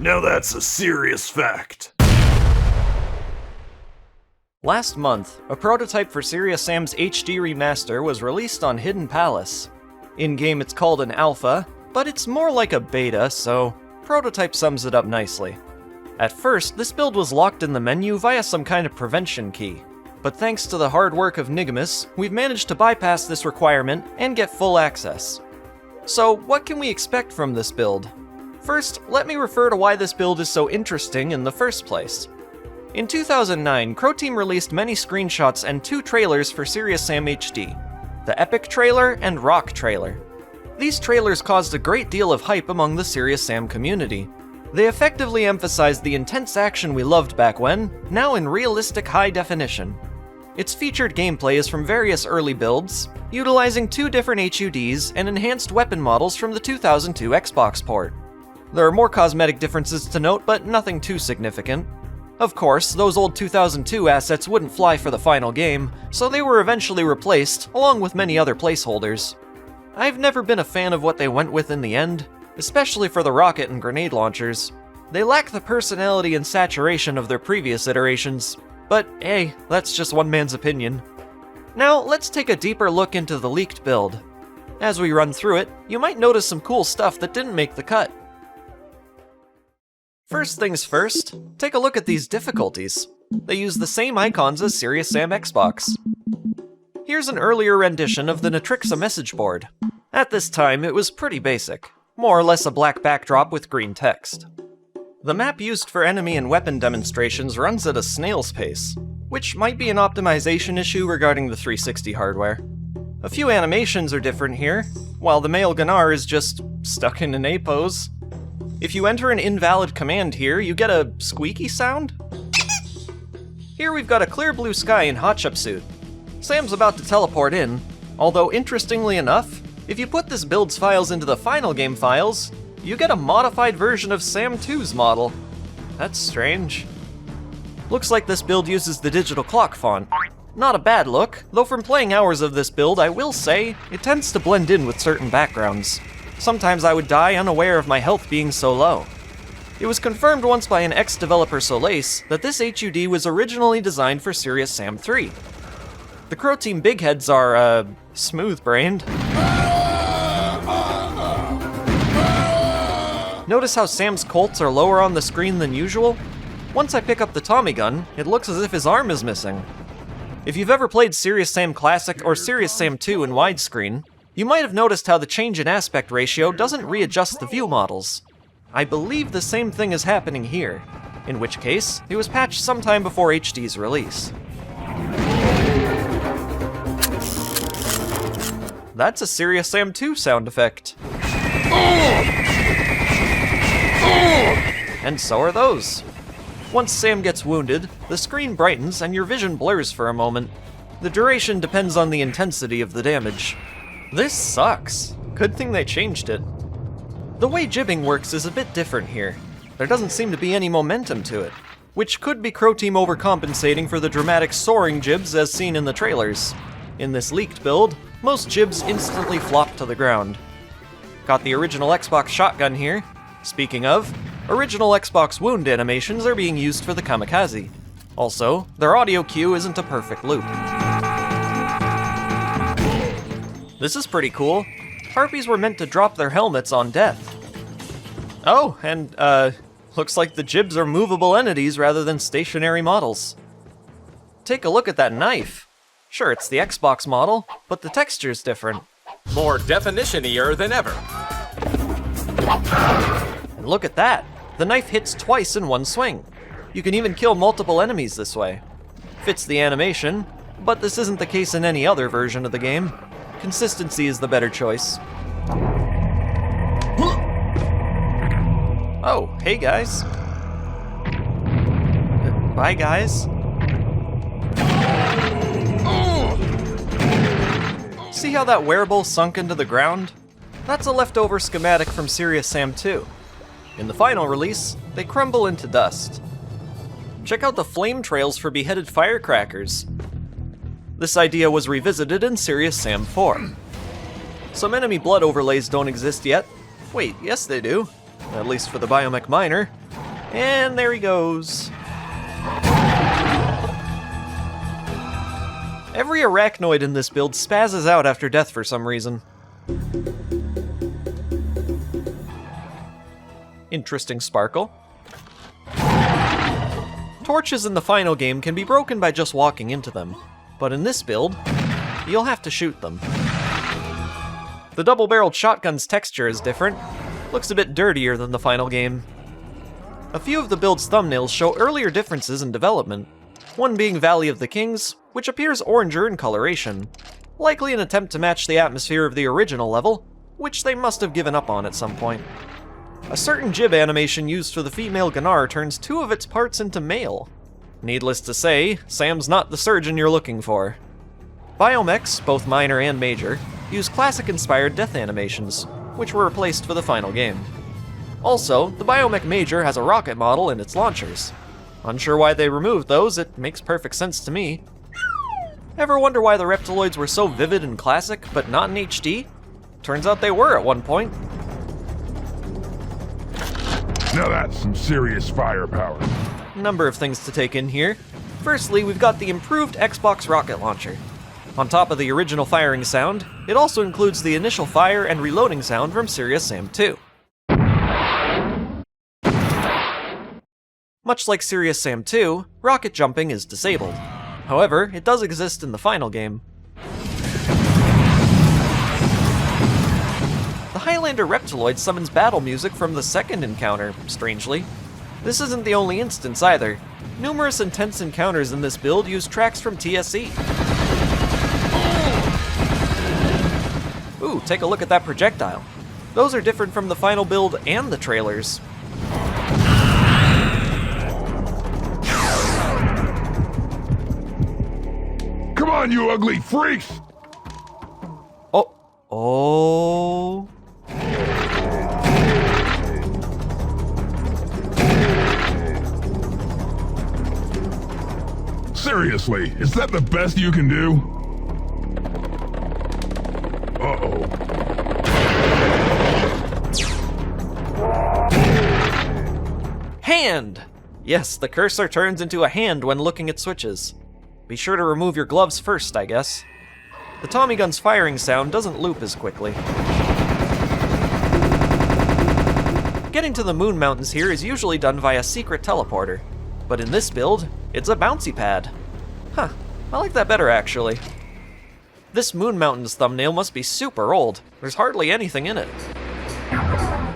Now that's a serious fact. Last month, a prototype for Serious Sam's HD remaster was released on Hidden Palace. In-game it's called an alpha, but it's more like a beta, so prototype sums it up nicely. At first, this build was locked in the menu via some kind of prevention key, but thanks to the hard work of Nigamus, we've managed to bypass this requirement and get full access. So what can we expect from this build? First, let me refer to why this build is so interesting in the first place. In 2009, Croteam released many screenshots and 2 trailers for Serious Sam HD, the Epic trailer and Rock trailer. These trailers caused a great deal of hype among the Serious Sam community. They effectively emphasized the intense action we loved back when, now in realistic high definition. Its featured gameplay is from various early builds, utilizing 2 different HUDs and enhanced weapon models from the 2002 Xbox port. There are more cosmetic differences to note, but nothing too significant. Of course, those old 2002 assets wouldn't fly for the final game, so they were eventually replaced, along with many other placeholders. I've never been a fan of what they went with in the end, especially for the rocket and grenade launchers. They lack the personality and saturation of their previous iterations, but hey, that's just one man's opinion. Now, let's take a deeper look into the leaked build. As we run through it, you might notice some cool stuff that didn't make the cut. First things first, take a look at these difficulties. They use the same icons as Serious Sam Xbox. Here's an earlier rendition of the Natrixa message board. At this time, it was pretty basic, more or less a black backdrop with green text. The map used for enemy and weapon demonstrations runs at a snail's pace, which might be an optimization issue regarding the 360 hardware. A few animations are different here, while the male Gunnar is just stuck in an A pose. If you enter an invalid command here, you get a squeaky sound. Here we've got a clear blue sky in Hotchip suit. Sam's about to teleport in, although interestingly enough, if you put this build's files into the final game files, you get a modified version of Sam 2's model. That's strange. Looks like this build uses the digital clock font. Not a bad look, though from playing hours of this build, I will say, it tends to blend in with certain backgrounds. Sometimes I would die unaware of my health being so low. It was confirmed once by an ex-developer Solace that this HUD was originally designed for Serious Sam 3. The Croteam big heads are, smooth-brained. Notice how Sam's Colts are lower on the screen than usual? Once I pick up the Tommy gun, it looks as if his arm is missing. If you've ever played Serious Sam Classic or Serious Sam 2 in widescreen, you might have noticed how the change in aspect ratio doesn't readjust the view models. I believe the same thing is happening here, in which case, it was patched sometime before HD's release. That's a Serious Sam 2 sound effect. And so are those. Once Sam gets wounded, the screen brightens and your vision blurs for a moment. The duration depends on the intensity of the damage. This sucks. Good thing they changed it. The way jibbing works is a bit different here. There doesn't seem to be any momentum to it, which could be Croteam overcompensating for the dramatic soaring jibs as seen in the trailers. In this leaked build, most jibs instantly flop to the ground. Got the original Xbox shotgun here. Speaking of, original Xbox wound animations are being used for the kamikaze. Also, their audio cue isn't a perfect loop. This is pretty cool. Harpies were meant to drop their helmets on death. Oh, and, looks like the jibs are movable entities rather than stationary models. Take a look at that knife. Sure, it's the Xbox model, but the texture's different. More definition-ier than ever. And look at that. The knife hits twice in one swing. You can even kill multiple enemies this way. Fits the animation, but this isn't the case in any other version of the game. Consistency is the better choice. Oh, hey guys. Bye guys. See how that wearable sunk into the ground? That's a leftover schematic from Serious Sam 2. In the final release, they crumble into dust. Check out the flame trails for beheaded firecrackers. This idea was revisited in Serious Sam 4. Some enemy blood overlays don't exist yet. Wait, yes they do. At least for the Biomech Miner. And there he goes. Every arachnoid in this build spazzes out after death for some reason. Interesting sparkle. Torches in the final game can be broken by just walking into them, but in this build, you'll have to shoot them. The double-barreled shotgun's texture is different, looks a bit dirtier than the final game. A few of the build's thumbnails show earlier differences in development, one being Valley of the Kings, which appears oranger in coloration, likely an attempt to match the atmosphere of the original level, which they must have given up on at some point. A certain jib animation used for the female Gunnar turns two of its parts into male. Needless to say, Sam's not the surgeon you're looking for. Biomechs, both minor and major, use classic-inspired death animations, which were replaced for the final game. Also, the Biomech Major has a rocket model in its launchers. Unsure why they removed those, it makes perfect sense to me. Ever wonder why the Reptiloids were so vivid and classic, but not in HD? Turns out they were at one point. Now that's some serious firepower. Number of things to take in here. Firstly, we've got the improved Xbox rocket launcher. On top of the original firing sound, it also includes the initial fire and reloading sound from Serious Sam 2. Much like Serious Sam 2, rocket jumping is disabled. However, it does exist in the final game. The Highlander Reptiloid summons battle music from the second encounter, strangely. This isn't the only instance either. Numerous intense encounters in this build use tracks from TSE. Ooh, take a look at that projectile. Those are different from the final build and the trailers. Come on, you ugly freaks! Oh. Seriously, is that the best you can do? Uh-oh. Hand! Yes, the cursor turns into a hand when looking at switches. Be sure to remove your gloves first, I guess. The Tommy gun's firing sound doesn't loop as quickly. Getting to the Moon Mountains here is usually done via secret teleporter, but in this build, it's a bouncy pad. Huh, I like that better actually. This Moon Mountains thumbnail must be super old. There's hardly anything in it.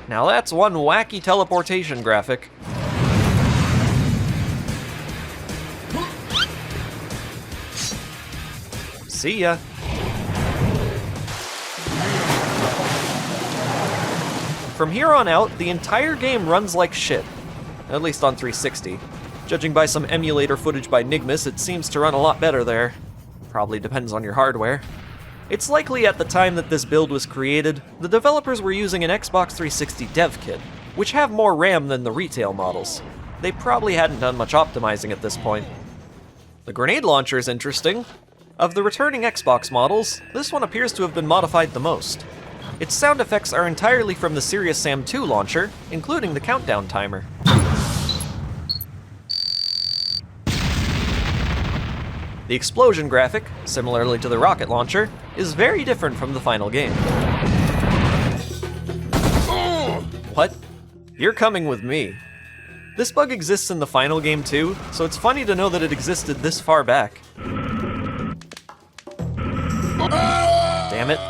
Now that's one wacky teleportation graphic. See ya. From here on out, the entire game runs like shit. At least on 360. Judging by some emulator footage by Nigmus, it seems to run a lot better there. Probably depends on your hardware. It's likely at the time that this build was created, the developers were using an Xbox 360 dev kit, which have more RAM than the retail models. They probably hadn't done much optimizing at this point. The grenade launcher is interesting. Of the returning Xbox models, this one appears to have been modified the most. Its sound effects are entirely from the Serious Sam 2 launcher, including the countdown timer. The explosion graphic, similarly to the rocket launcher, is very different from the final game. What? You're coming with me. This bug exists in the final game too, so it's funny to know that it existed this far back. Damn it.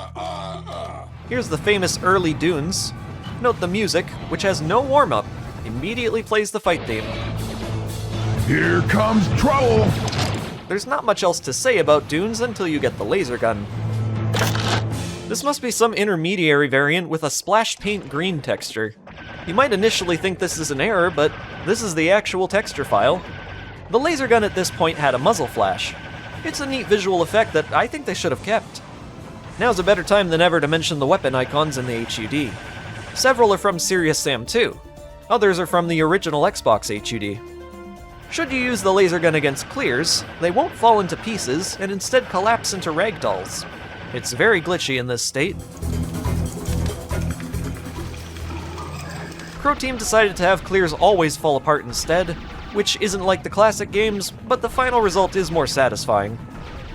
Here's the famous early Dunes. Note the music, which has no warm-up, immediately plays the fight theme. Here comes trouble! There's not much else to say about Dunes until you get the laser gun. This must be some intermediary variant with a splash paint green texture. You might initially think this is an error, but this is the actual texture file. The laser gun at this point had a muzzle flash. It's a neat visual effect that I think they should have kept. Now's a better time than ever to mention the weapon icons in the HUD. Several are from Serious Sam 2. Others are from the original Xbox HUD. Should you use the laser gun against clears, they won't fall into pieces and instead collapse into ragdolls. It's very glitchy in this state. Crow Team decided to have clears always fall apart instead, which isn't like the classic games, but the final result is more satisfying.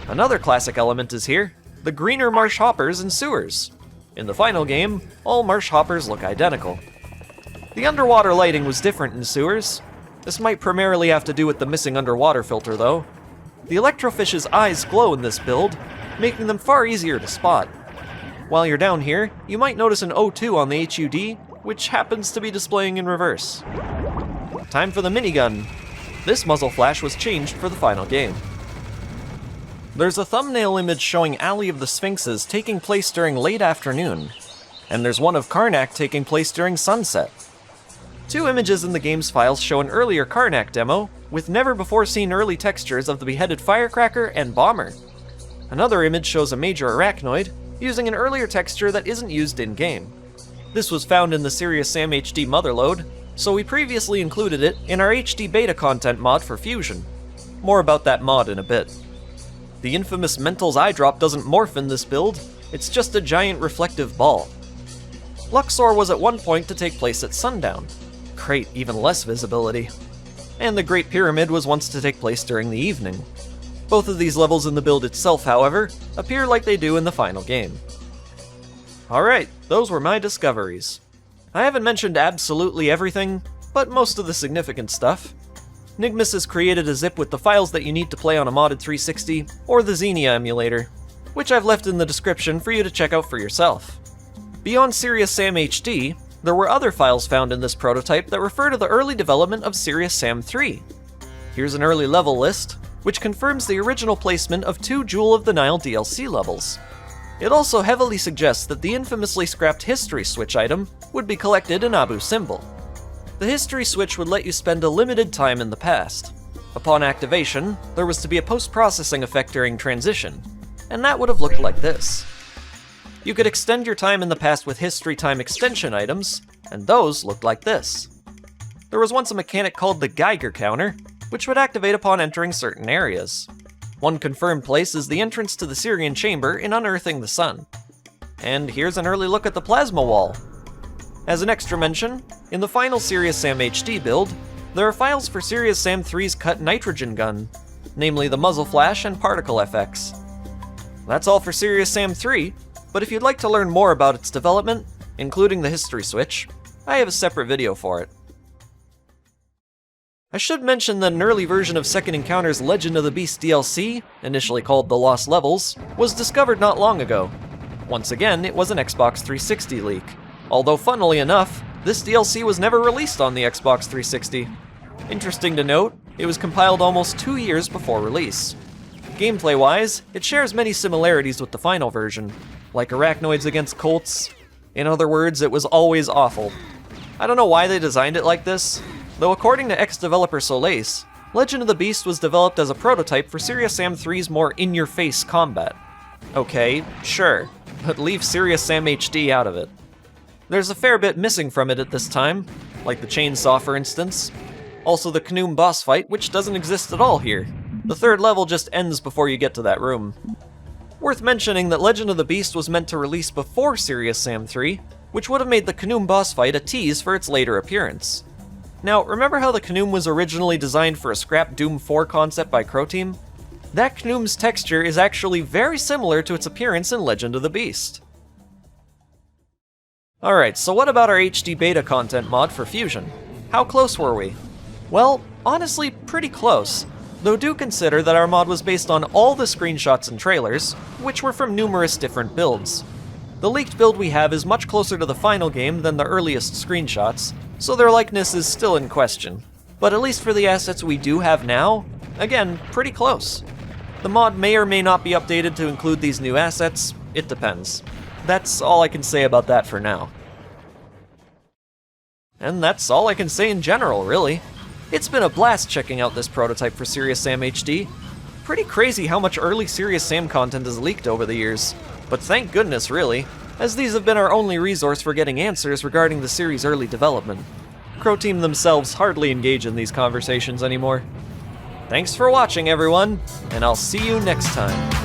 Another classic element is here, the greener marsh hoppers and sewers. In the final game, all marsh hoppers look identical. The underwater lighting was different in sewers. This might primarily have to do with the missing underwater filter though. The electrofish's eyes glow in this build, making them far easier to spot. While you're down here, you might notice an O2 on the HUD, which happens to be displaying in reverse. Time for the minigun. This muzzle flash was changed for the final game. There's a thumbnail image showing Alley of the Sphinxes taking place during late afternoon, and there's one of Karnak taking place during sunset. Two images in the game's files show an earlier Karnak demo, with never-before-seen early textures of the beheaded firecracker and bomber. Another image shows a major arachnoid, using an earlier texture that isn't used in-game. This was found in the Serious Sam HD motherload, so we previously included it in our HD beta content mod for Fusion. More about that mod in a bit. The infamous Mental's eye drop doesn't morph in this build, it's just a giant reflective ball. Luxor was at one point to take place at sundown. Great, even less visibility. And the Great Pyramid was once to take place during the evening. Both of these levels in the build itself, however, appear like they do in the final game. Alright, those were my discoveries. I haven't mentioned absolutely everything, but most of the significant stuff. Nigmus has created a zip with the files that you need to play on a modded 360, or the Xenia emulator, which I've left in the description for you to check out for yourself. Beyond Serious Sam HD, there were other files found in this prototype that refer to the early development of Serious Sam 3. Here's an early level list, which confirms the original placement of 2 Jewel of the Nile DLC levels. It also heavily suggests that the infamously scrapped History Switch item would be collected in Abu Simbel. The History Switch would let you spend a limited time in the past. Upon activation, there was to be a post-processing effect during transition, and that would have looked like this. You could extend your time in the past with History Time extension items, and those looked like this. There was once a mechanic called the Geiger counter, which would activate upon entering certain areas. One confirmed place is the entrance to the Syrian chamber in Unearthing the Sun. And here's an early look at the plasma wall. As an extra mention, in the final Serious Sam HD build, there are files for Serious Sam 3's cut nitrogen gun, namely the muzzle flash and particle FX. That's all for Serious Sam 3, but if you'd like to learn more about its development, including the history switch, I have a separate video for it. I should mention that an early version of Second Encounter's Legend of the Beast DLC, initially called The Lost Levels, was discovered not long ago. Once again, it was an Xbox 360 leak. Although funnily enough, this DLC was never released on the Xbox 360. Interesting to note, it was compiled almost 2 years before release. Gameplay-wise, it shares many similarities with the final version, like arachnoids against colts. In other words, it was always awful. I don't know why they designed it like this, though according to ex-developer Solace, Legend of the Beast was developed as a prototype for Serious Sam 3's more in-your-face combat. Okay, sure, but leave Serious Sam HD out of it. There's a fair bit missing from it at this time, like the chainsaw for instance. Also the Knoom boss fight, which doesn't exist at all here. The third level just ends before you get to that room. Worth mentioning that Legend of the Beast was meant to release before Serious Sam 3, which would have made the Knoom boss fight a tease for its later appearance. Now, remember how the Knoom was originally designed for a scrap Doom 4 concept by Crow Team? That Knoom's texture is actually very similar to its appearance in Legend of the Beast. Alright, so what about our HD beta content mod for Fusion? How close were we? Well, honestly, pretty close, though do consider that our mod was based on all the screenshots and trailers, which were from numerous different builds. The leaked build we have is much closer to the final game than the earliest screenshots, so their likeness is still in question. But at least for the assets we do have now, again, pretty close. The mod may or may not be updated to include these new assets, it depends. That's all I can say about that for now. And that's all I can say in general, really. It's been a blast checking out this prototype for Serious Sam HD. Pretty crazy how much early Serious Sam content has leaked over the years. But thank goodness, really, as these have been our only resource for getting answers regarding the series' early development. Crow Team themselves hardly engage in these conversations anymore. Thanks for watching, everyone, and I'll see you next time.